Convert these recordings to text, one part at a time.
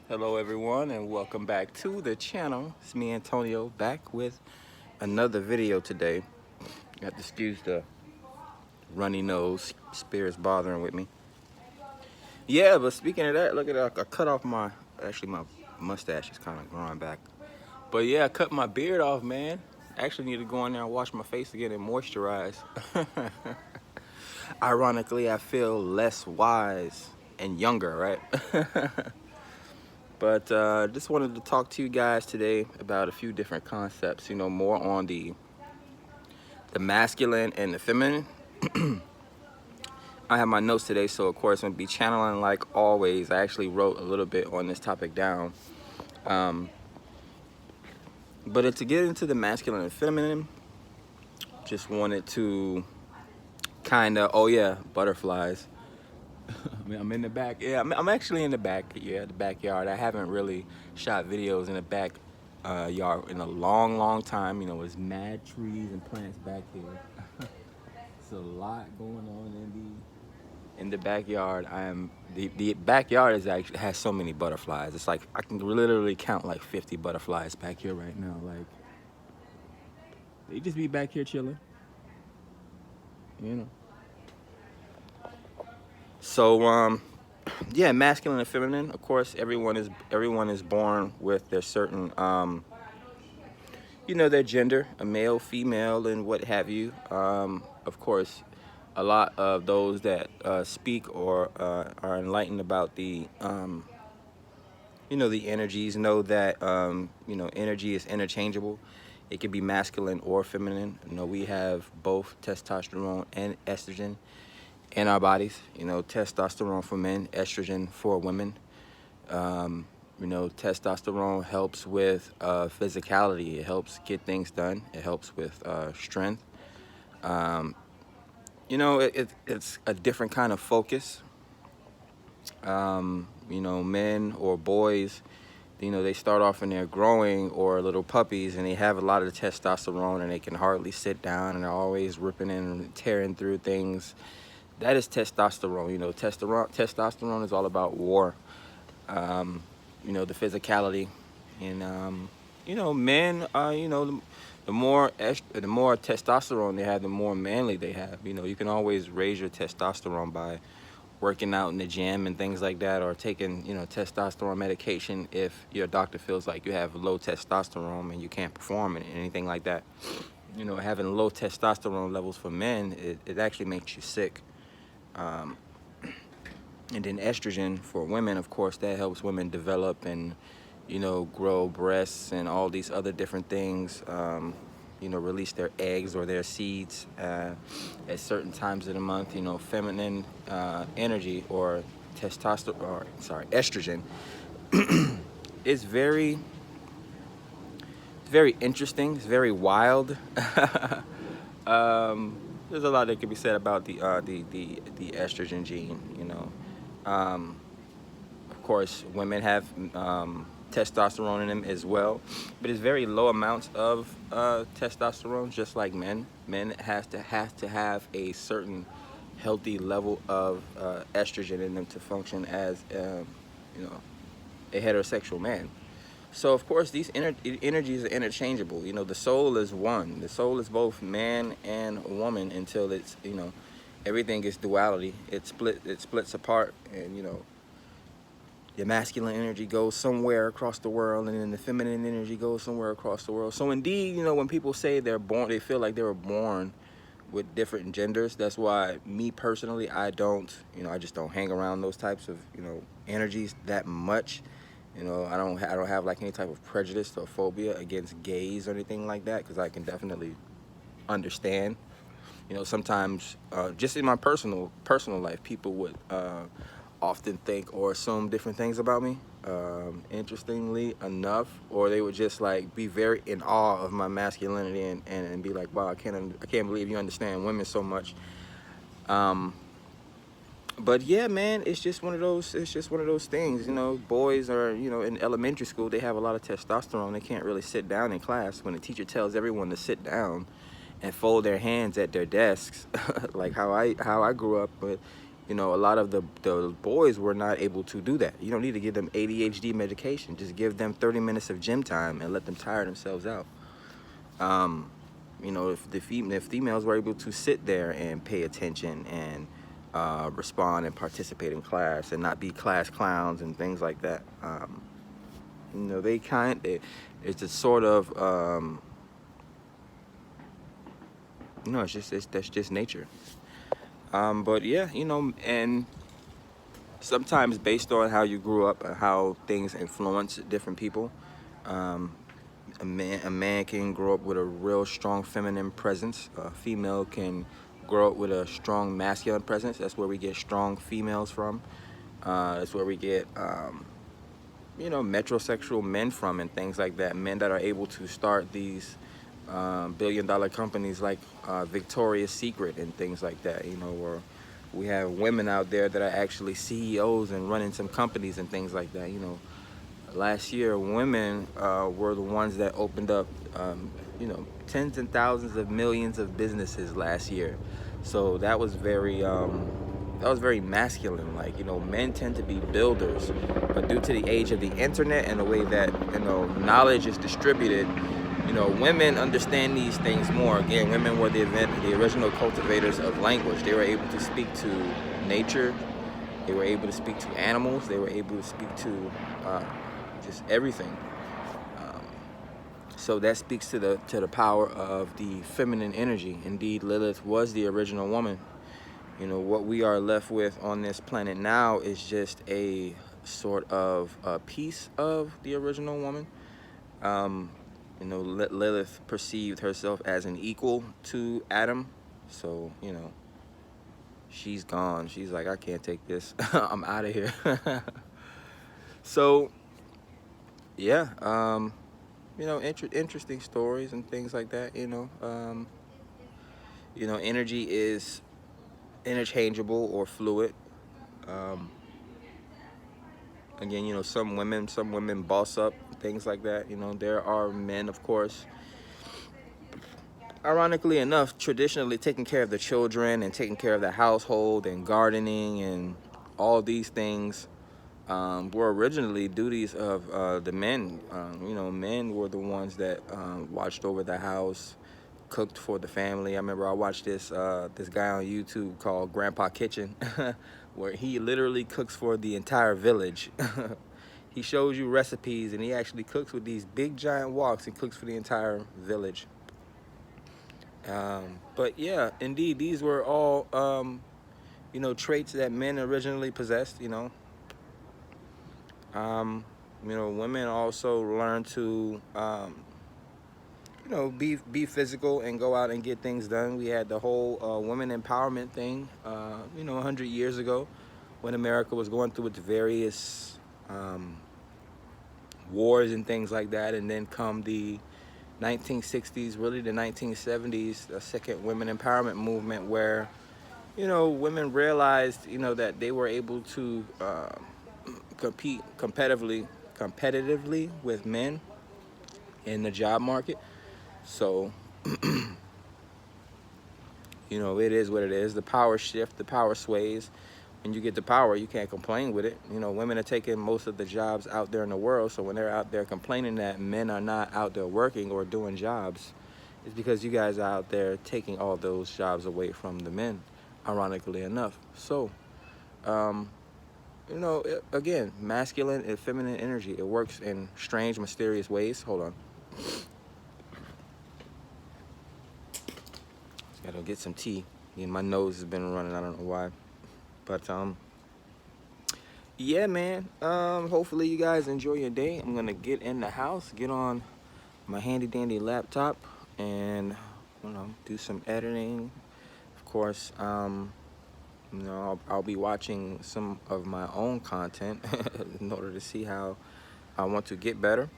Hello everyone and welcome back to the channel. It's me Antonio back with another video today. You have to excuse the runny nose, spirits bothering with me. Yeah, but speaking of that, look at that. I cut off my mustache is kind of growing back. But yeah, I cut my beard off, man. I actually need to go in there and wash my face again and moisturize. Ironically, I feel less wise and younger, right? But just wanted to talk to you guys today about a few different concepts, more on the masculine and the feminine. I have my notes today, so of course I'm going to be channeling like always. I actually wrote a little bit on this topic down. But to get into the masculine and feminine, just wanted to kind of, oh yeah, butterflies. I mean, I'm in the back. Yeah, I'm actually in the back. Yeah, the backyard. I haven't really shot videos in the back yard in a long time. There's mad trees and plants back here. It's a lot going on in the backyard. The backyard has so many butterflies. It's like I can literally count like 50 butterflies back here right now. Like they just be back here chilling. So yeah, masculine and feminine. Of course, everyone is born with their certain their gender, a male, female, and what have you. Of course, a lot of those that speak or are enlightened about the the energies know that energy is interchangeable. It can be masculine or feminine. We have both testosterone and estrogen in our bodies. Testosterone for men, estrogen for women. Testosterone helps with physicality. It helps get things done. It helps with strength. It's a different kind of focus. Men or boys, they start off and they're growing or little puppies and they have a lot of testosterone and they can hardly sit down and they're always ripping and tearing through things. That is testosterone. Testosterone is all about war. The physicality, and men. The more testosterone they have, the more manly they have. You can always raise your testosterone by working out in the gym and things like that, or taking testosterone medication if your doctor feels like you have low testosterone and you can't perform and anything like that. Having low testosterone levels for men, it actually makes you sick. And then estrogen for women, of course, that helps women develop and grow breasts and all these other different things. Release their eggs or their seeds at certain times of the month. Feminine energy or estrogen is very interesting. It's very wild. There's a lot that can be said about the estrogen gene. Of course, women have testosterone in them as well, but it's very low amounts of testosterone, just like men. Men has to have a certain healthy level of estrogen in them to function as a heterosexual man. So of course these energies are interchangeable. The soul is one. The soul is both man and woman until it's everything is duality. It splits apart, and the masculine energy goes somewhere across the world, and then the feminine energy goes somewhere across the world. So indeed, when people say they feel like they were born with different genders. That's why me personally, I just don't hang around those types of energies that much. I don't have like any type of prejudice or phobia against gays or anything like that, because I can definitely understand. Sometimes just in my personal life, people would often think or assume different things about me, interestingly enough, or they would just like be very in awe of my masculinity and be like, wow, I can't believe you understand women so much. But yeah, man, it's just one of those things. Boys are, in elementary school, they have a lot of testosterone. They can't really sit down in class. When the teacher tells everyone to sit down and fold their hands at their desks, like how I grew up, but You know, a lot of the boys were not able to do that. You don't need to give them ADHD medication. Just give them 30 minutes of gym time and let them tire themselves out. You know, if females were able to sit there and pay attention and respond and participate in class and not be class clowns and things like that, you know, it's a sort of, you know, that's just nature. But yeah, you know, and sometimes based on how you grew up and how things influence different people, a man can grow up with a real strong feminine presence. A female can grow up with a strong masculine presence. That's where we get strong females from. That's where we get, you know, metrosexual men from and things like that. Men that are able to start these billion-dollar companies like Victoria's Secret and things like that. You know, or we have women out there that are actually CEOs and running some companies and things like that. You know, last year women were the ones that opened up, you know, tens and thousands of millions of businesses last year. So that was very masculine. Like, you know, men tend to be builders, but due to the age of the internet and the way that, you know, knowledge is distributed, you know, women understand these things more. Again, women were the original cultivators of language. They were able to speak to nature. They were able to speak to animals. They were able to speak to just everything. So that speaks to the power of the feminine energy. Indeed, Lilith was the original woman. You know, what we are left with on this planet now is just a sort of a piece of the original woman. You know, Lilith perceived herself as an equal to Adam. So, you know, she's gone. She's like, I can't take this. I'm out of here. So, yeah, you know, interesting stories and things like that. You know, energy is interchangeable or fluid. Again, you know, some women boss up, things like that. You know, there are men, of course, ironically enough, traditionally taking care of the children and taking care of the household and gardening and all these things were originally duties of the men. You know, men were the ones that watched over the house, cooked for the family. I remember I watched this guy on YouTube called Grandpa Kitchen, where he literally cooks for the entire village. He shows you recipes, and he actually cooks with these big giant woks and cooks for the entire village. But yeah, indeed, these were all you know, traits that men originally possessed. You know, women also learn to you know, be physical and go out and get things done. We had the whole women empowerment thing, you know, 100 years ago, when America was going through its various wars and things like that. And then come the 1960s, really the 1970s, the second women empowerment movement, where, you know, women realized, you know, that they were able to compete competitively with men in the job market. So, you know, it is what it is. The power shift, the power sways. When you get the power, you can't complain with it. You know, women are taking most of the jobs out there in the world. So when they're out there complaining that men are not out there working or doing jobs, it's because you guys are out there taking all those jobs away from the men, ironically enough. So, you know, again, masculine and feminine energy, it works in strange, mysterious ways. Hold on. Gotta get some tea. My nose has been running, I don't know why. But yeah, man, hopefully you guys enjoy your day. I'm gonna get in the house, get on my handy dandy laptop, and, you know, do some editing. Of course, you know, I'll be watching some of my own content in order to see how I want to get better.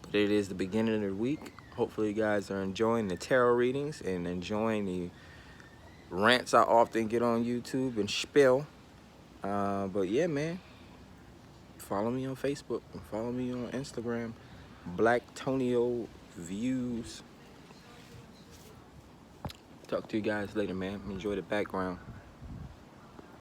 But it is the beginning of the week. Hopefully you guys are enjoying the tarot readings and enjoying the rants I often get on YouTube and spill. But yeah, man, follow me on Facebook and follow me on Instagram, Black Tonio Views. Talk to you guys later, man. Enjoy the background.